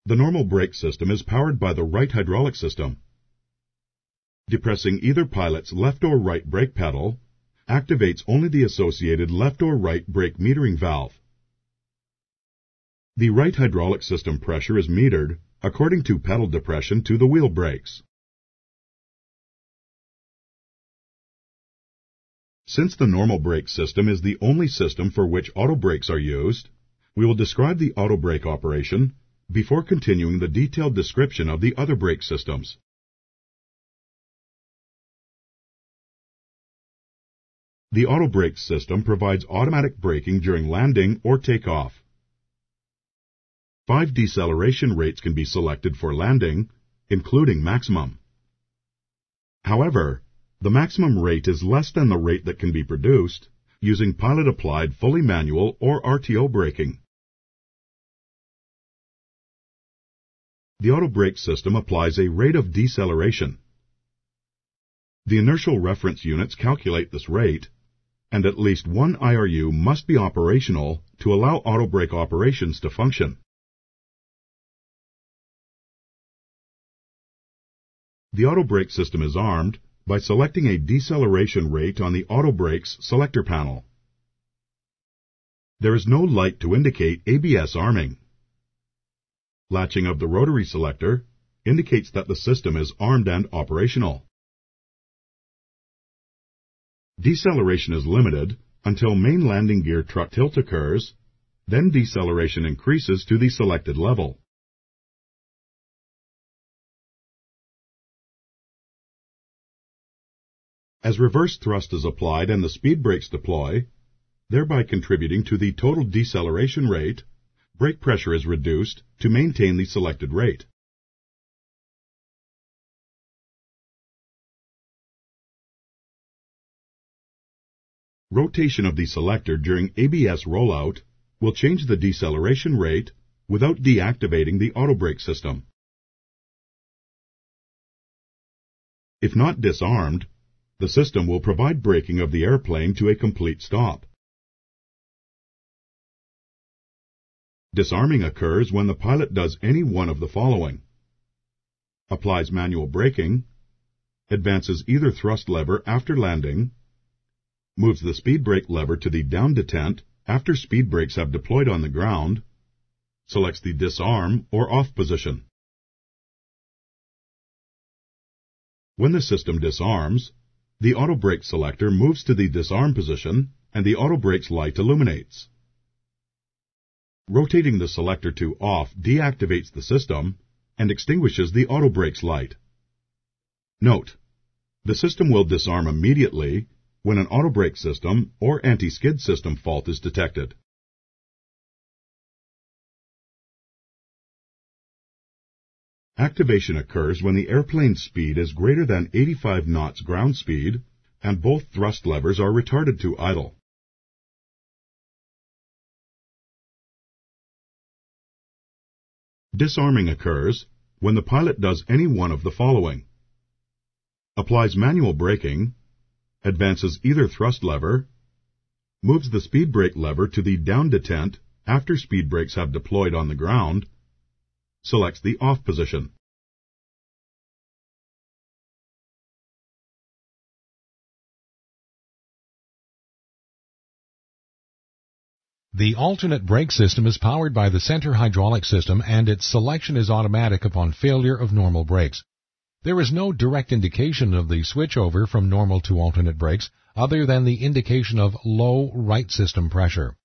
The normal brake system is powered by the right hydraulic system. Depressing either pilot's left or right brake pedal activates only the associated left or right brake metering valve. The right hydraulic system pressure is metered according to pedal depression to the wheel brakes. Since the normal brake system is the only system for which auto brakes are used, we will describe the auto brake operation before continuing the detailed description of the other brake systems. The auto brake system provides automatic braking during landing or takeoff. 5 deceleration rates can be selected for landing, including maximum. However, the maximum rate is less than the rate that can be produced using pilot-applied fully manual or RTO braking. The auto brake system applies a rate of deceleration. The inertial reference units calculate this rate, and at least one IRU must be operational to allow auto brake operations to function. The auto brake system is armed by selecting a deceleration rate on the auto brakes selector panel. There is no light to indicate ABS arming. Latching of the rotary selector indicates that the system is armed and operational. Deceleration is limited until main landing gear truck tilt occurs, then deceleration increases to the selected level. As reverse thrust is applied and the speed brakes deploy, thereby contributing to the total deceleration rate, brake pressure is reduced to maintain the selected rate. Rotation of the selector during ABS rollout will change the deceleration rate without deactivating the auto brake system. If not disarmed, the system will provide braking of the airplane to a complete stop. Disarming occurs when the pilot does any one of the following: applies manual braking, advances either thrust lever after landing, moves the speed brake lever to the down detent after speed brakes have deployed on the ground, selects the disarm or off position. When the system disarms, the auto brake selector moves to the disarm position and the auto brakes light illuminates. Rotating the selector to off deactivates the system and extinguishes the auto brakes light. Note: the system will disarm immediately when an auto brake system or anti-skid system fault is detected. Activation occurs when the airplane's speed is greater than 85 knots ground speed and both thrust levers are retarded to idle. Disarming occurs when the pilot does any one of the following: applies manual braking, advances either thrust lever, moves the speed brake lever to the down detent after speed brakes have deployed on the ground, selects the off position. The alternate brake system is powered by the center hydraulic system, and its selection is automatic upon failure of normal brakes. There is no direct indication of the switchover from normal to alternate brakes other than the indication of low right system pressure.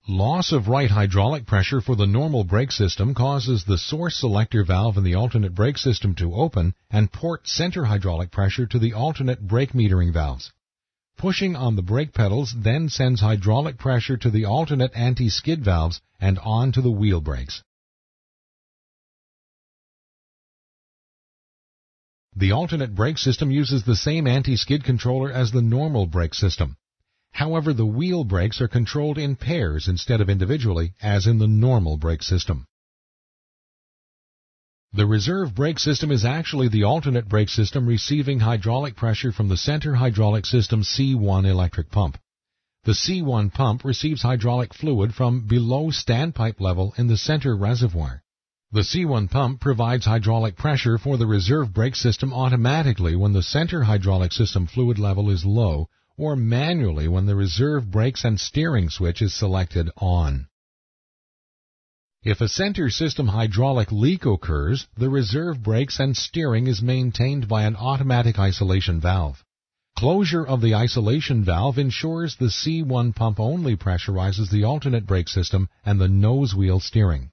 Loss of right hydraulic pressure for the normal brake system causes the source selector valve in the alternate brake system to open and port center hydraulic pressure to the alternate brake metering valves. Pushing on the brake pedals then sends hydraulic pressure to the alternate anti-skid valves and on to the wheel brakes. The alternate brake system uses the same anti-skid controller as the normal brake system. However, the wheel brakes are controlled in pairs instead of individually, as in the normal brake system. The reserve brake system is actually the alternate brake system receiving hydraulic pressure from the center hydraulic system C1 electric pump. The C1 pump receives hydraulic fluid from below standpipe level in the center reservoir. The C1 pump provides hydraulic pressure for the reserve brake system automatically when the center hydraulic system fluid level is low, or manually when the reserve brakes and steering switch is selected on. If a center system hydraulic leak occurs, the reserve brakes and steering is maintained by an automatic isolation valve. Closure of the isolation valve ensures the C1 pump only pressurizes the alternate brake system and the nose wheel steering.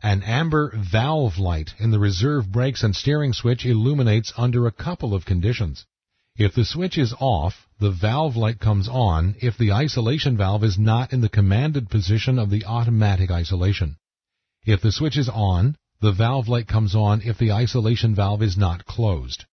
An amber valve light in the reserve brakes and steering switch illuminates under a couple of conditions. If the switch is off, the valve light comes on if the isolation valve is not in the commanded position of the automatic isolation. If the switch is on, the valve light comes on if the isolation valve is not closed.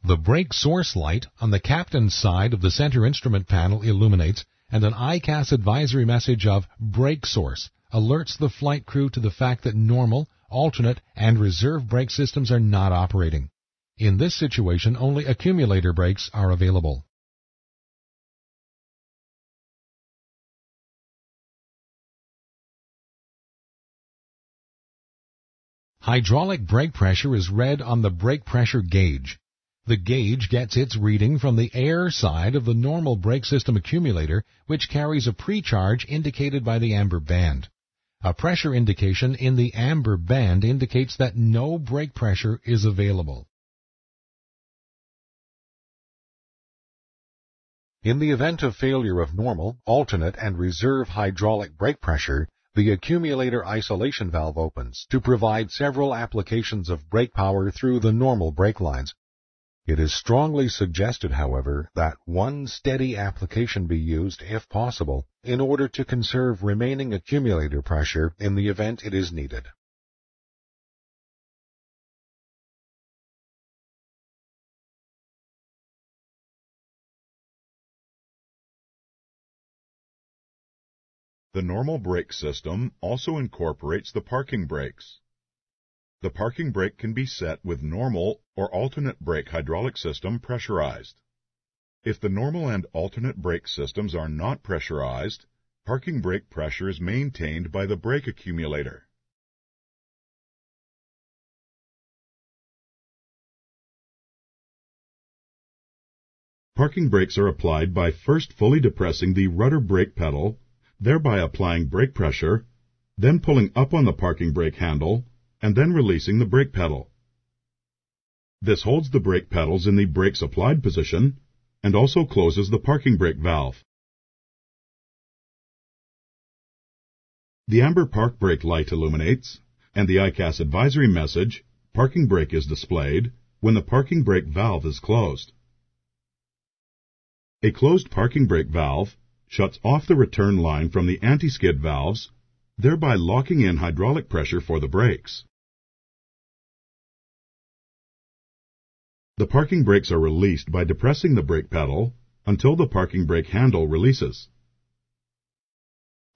The brake source light on the captain's side of the center instrument panel illuminates, and an ICAS advisory message of brake source alerts the flight crew to the fact that normal, alternate, and reserve brake systems are not operating. In this situation, only accumulator brakes are available. Hydraulic brake pressure is read on the brake pressure gauge. The gauge gets its reading from the air side of the normal brake system accumulator, which carries a precharge indicated by the amber band. A pressure indication in the amber band indicates that no brake pressure is available. In the event of failure of normal, alternate, and reserve hydraulic brake pressure, the accumulator isolation valve opens to provide several applications of brake power through the normal brake lines. It is strongly suggested, however, that one steady application be used if possible in order to conserve remaining accumulator pressure in the event it is needed. The normal brake system also incorporates the parking brakes. The parking brake can be set with normal or alternate brake hydraulic system pressurized. If the normal and alternate brake systems are not pressurized, parking brake pressure is maintained by the brake accumulator. Parking brakes are applied by first fully depressing the rudder brake pedal, thereby applying brake pressure, then pulling up on the parking brake handle, and then releasing the brake pedal. This holds the brake pedals in the brakes applied position and also closes the parking brake valve. The amber park brake light illuminates, and the ICAS advisory message, parking brake, is displayed when the parking brake valve is closed. A closed parking brake valve shuts off the return line from the anti-skid valves, thereby locking in hydraulic pressure for the brakes. The parking brakes are released by depressing the brake pedal until the parking brake handle releases.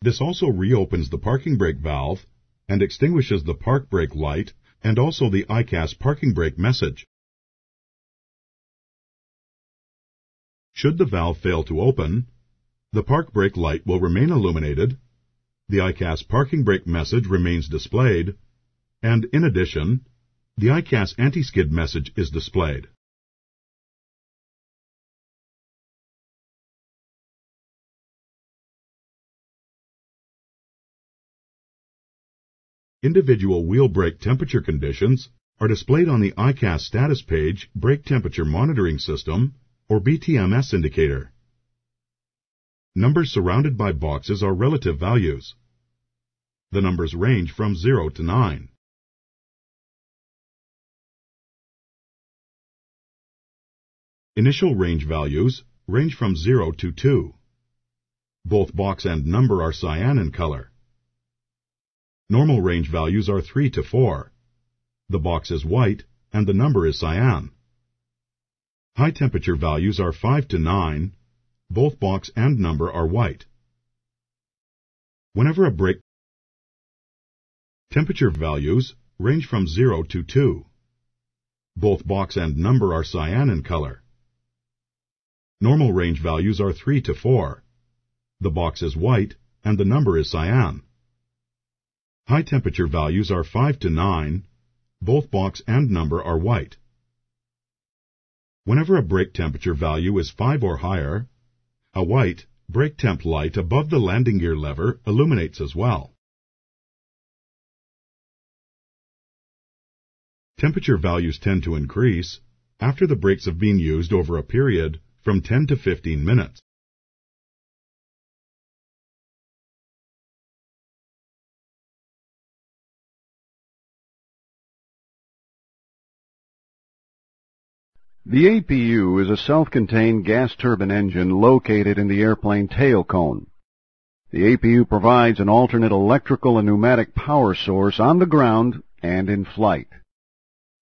This also reopens the parking brake valve and extinguishes the park brake light and also the ICAS parking brake message. Should the valve fail to open, the park brake light will remain illuminated, the ICAS parking brake message remains displayed, and in addition, the ICAS anti-skid message is displayed. Individual wheel brake temperature conditions are displayed on the ICAS status page Brake Temperature Monitoring System, or BTMS indicator. Numbers surrounded by boxes are relative values. The numbers range from 0 to 9. Initial range values range from 0 to 2. Both box and number are cyan in color. Normal range values are 3 to 4. The box is white and the number is cyan. High temperature values are 5 to 9. Both box and number are white. Whenever a brake temperature values range from 0 to 2. Both box and number are cyan in color. Normal range values are 3 to 4. The box is white and the number is cyan. High temperature values are 5 to 9. Both box and number are white. Whenever a brake temperature value is 5 or higher, a white brake temp light above the landing gear lever illuminates as well. Temperature values tend to increase after the brakes have been used over a period from 10 to 15 minutes. The APU is a self-contained gas turbine engine located in the airplane tail cone. The APU provides an alternate electrical and pneumatic power source on the ground and in flight.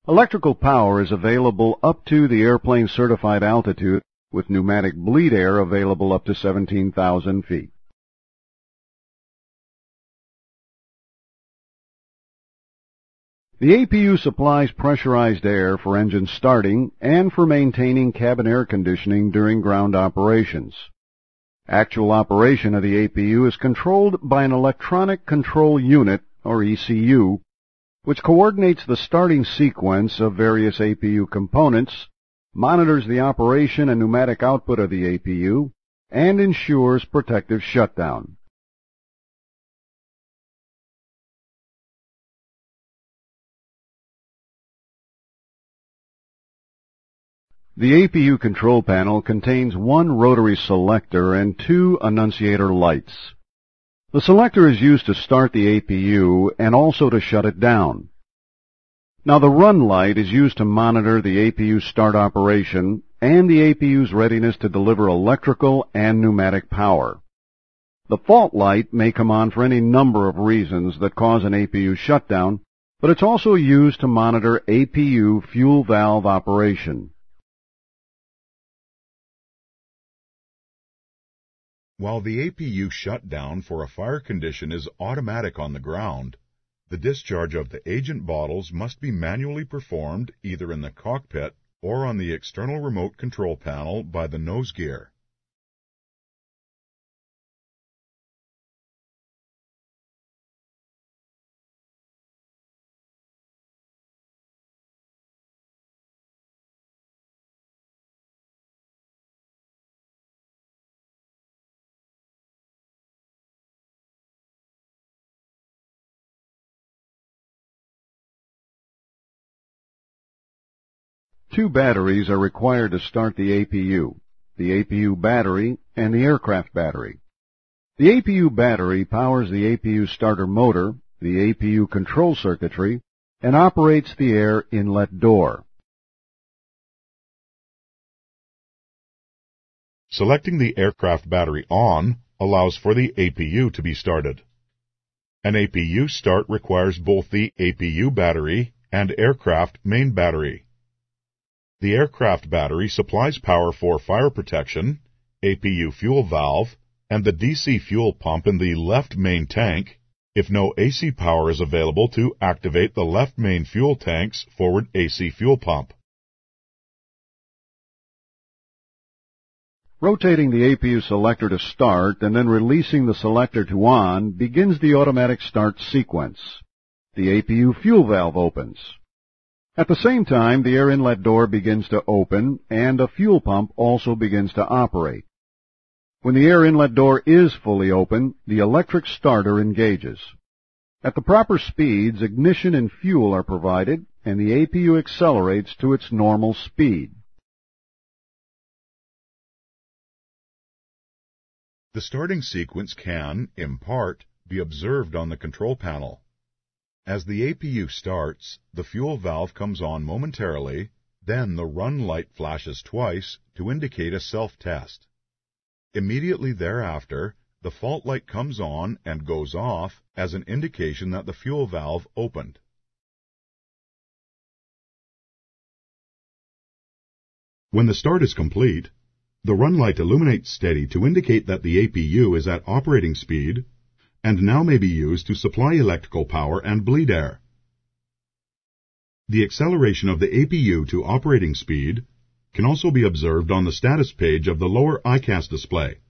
Electrical power is available up to the airplane certified altitude, with pneumatic bleed air available up to 17,000 feet. The APU supplies pressurized air for engine starting and for maintaining cabin air conditioning during ground operations. Actual operation of the APU is controlled by an electronic control unit, or ECU, which coordinates the starting sequence of various APU components, monitors the operation and pneumatic output of the APU, and ensures protective shutdown. The APU control panel contains one rotary selector and two annunciator lights. The selector is used to start the APU and also to shut it down. Now the run light is used to monitor the APU start operation and the APU's readiness to deliver electrical and pneumatic power. The fault light may come on for any number of reasons that cause an APU shutdown, but it's also used to monitor APU fuel valve operation. While the APU shutdown for a fire condition is automatic on the ground, the discharge of the agent bottles must be manually performed either in the cockpit or on the external remote control panel by the nose gear. Two batteries are required to start the APU battery and the aircraft battery. The APU battery powers the APU starter motor, the APU control circuitry, and operates the air inlet door. Selecting the aircraft battery on allows for the APU to be started. An APU start requires both the APU battery and aircraft main battery. The aircraft battery supplies power for fire protection, APU fuel valve, and the DC fuel pump in the left main tank, if no AC power is available to activate the left main fuel tank's forward AC fuel pump. Rotating the APU selector to start and then releasing the selector to on begins the automatic start sequence. The APU fuel valve opens. At the same time, the air inlet door begins to open and a fuel pump also begins to operate. When the air inlet door is fully open, the electric starter engages. At the proper speeds, ignition and fuel are provided and the APU accelerates to its normal speed. The starting sequence can, in part, be observed on the control panel. As the APU starts, the fuel valve comes on momentarily, then the run light flashes twice to indicate a self-test. Immediately thereafter, the fault light comes on and goes off as an indication that the fuel valve opened. When the start is complete, the run light illuminates steady to indicate that the APU is at operating speed and now may be used to supply electrical power and bleed air. The acceleration of the APU to operating speed can also be observed on the status page of the lower ICAS display.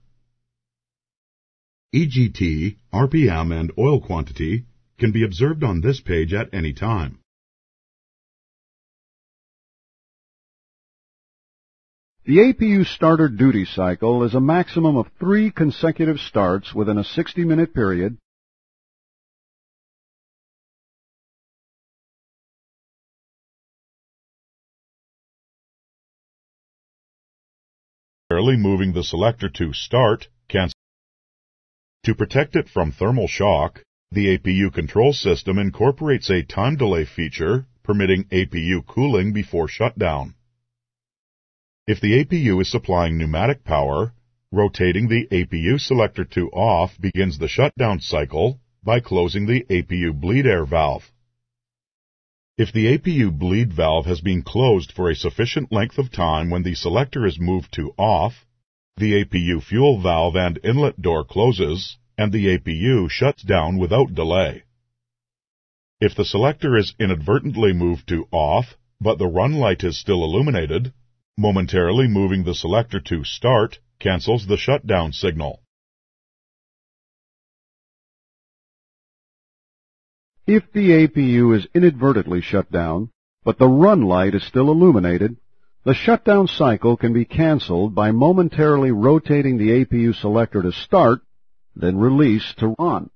EGT, RPM, and oil quantity can be observed on this page at any time. The APU starter duty cycle is a maximum of 3 consecutive starts within a 60-minute period moving the selector to start, cancel. To protect it from thermal shock, the APU control system incorporates a time delay feature permitting APU cooling before shutdown. If the APU is supplying pneumatic power, rotating the APU selector to off begins the shutdown cycle by closing the APU bleed air valve. If the APU bleed valve has been closed for a sufficient length of time when the selector is moved to off, the APU fuel valve and inlet door closes, and the APU shuts down without delay. If the selector is inadvertently moved to off, but the run light is still illuminated, momentarily moving the selector to start cancels the shutdown signal. If the APU is inadvertently shut down, but the run light is still illuminated, the shutdown cycle can be canceled by momentarily rotating the APU selector to start, then release to run.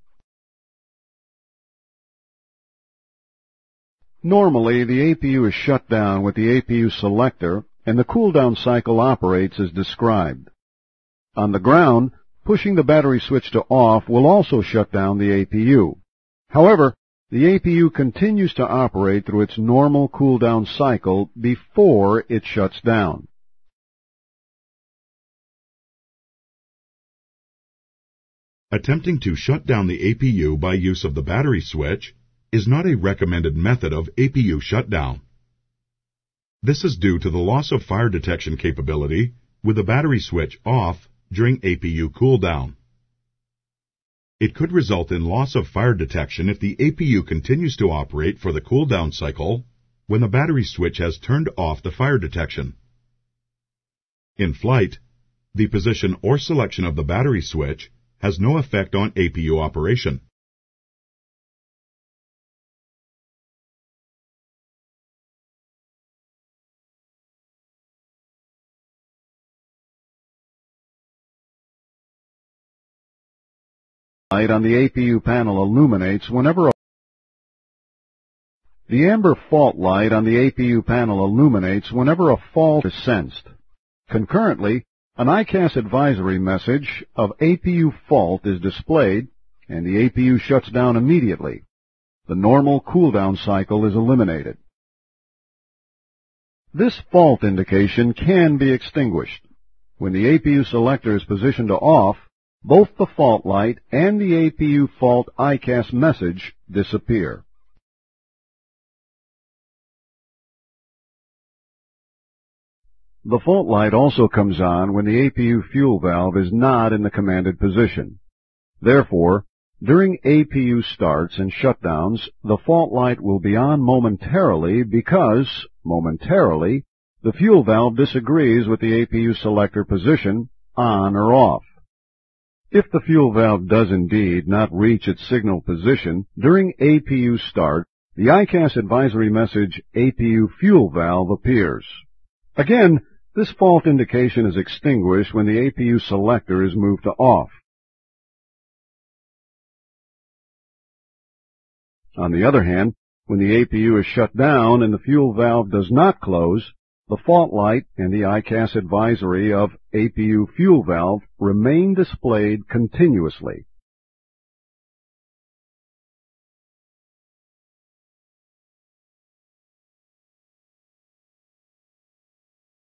Normally, the APU is shut down with the APU selector, and the cool-down cycle operates as described. On the ground, pushing the battery switch to off will also shut down the APU. However, the APU continues to operate through its normal cool-down cycle before it shuts down. Attempting to shut down the APU by use of the battery switch is not a recommended method of APU shutdown. This is due to the loss of fire detection capability with the battery switch off during APU cooldown. It could result in loss of fire detection if the APU continues to operate for the cooldown cycle when the battery switch has turned off the fire detection. In flight, the position or selection of the battery switch has no effect on APU operation. Light on the APU panel illuminates whenever the amber fault light on the APU panel illuminates whenever a fault is sensed. Concurrently, an ICAS advisory message of APU fault is displayed, and the APU shuts down immediately. The normal cooldown cycle is eliminated. This fault indication can be extinguished. When the APU selector is positioned to off, both the fault light and the APU fault ICAS message disappear. The fault light also comes on when the APU fuel valve is not in the commanded position. Therefore, during APU starts and shutdowns, the fault light will be on momentarily because, momentarily, the fuel valve disagrees with the APU selector position, on or off. If the fuel valve does indeed not reach its signal position during APU start, the ICAS advisory message APU fuel valve appears. Again, this fault indication is extinguished when the APU selector is moved to off. On the other hand, when the APU is shut down and the fuel valve does not close, the fault light and the ICAS advisory of APU fuel valve remain displayed continuously.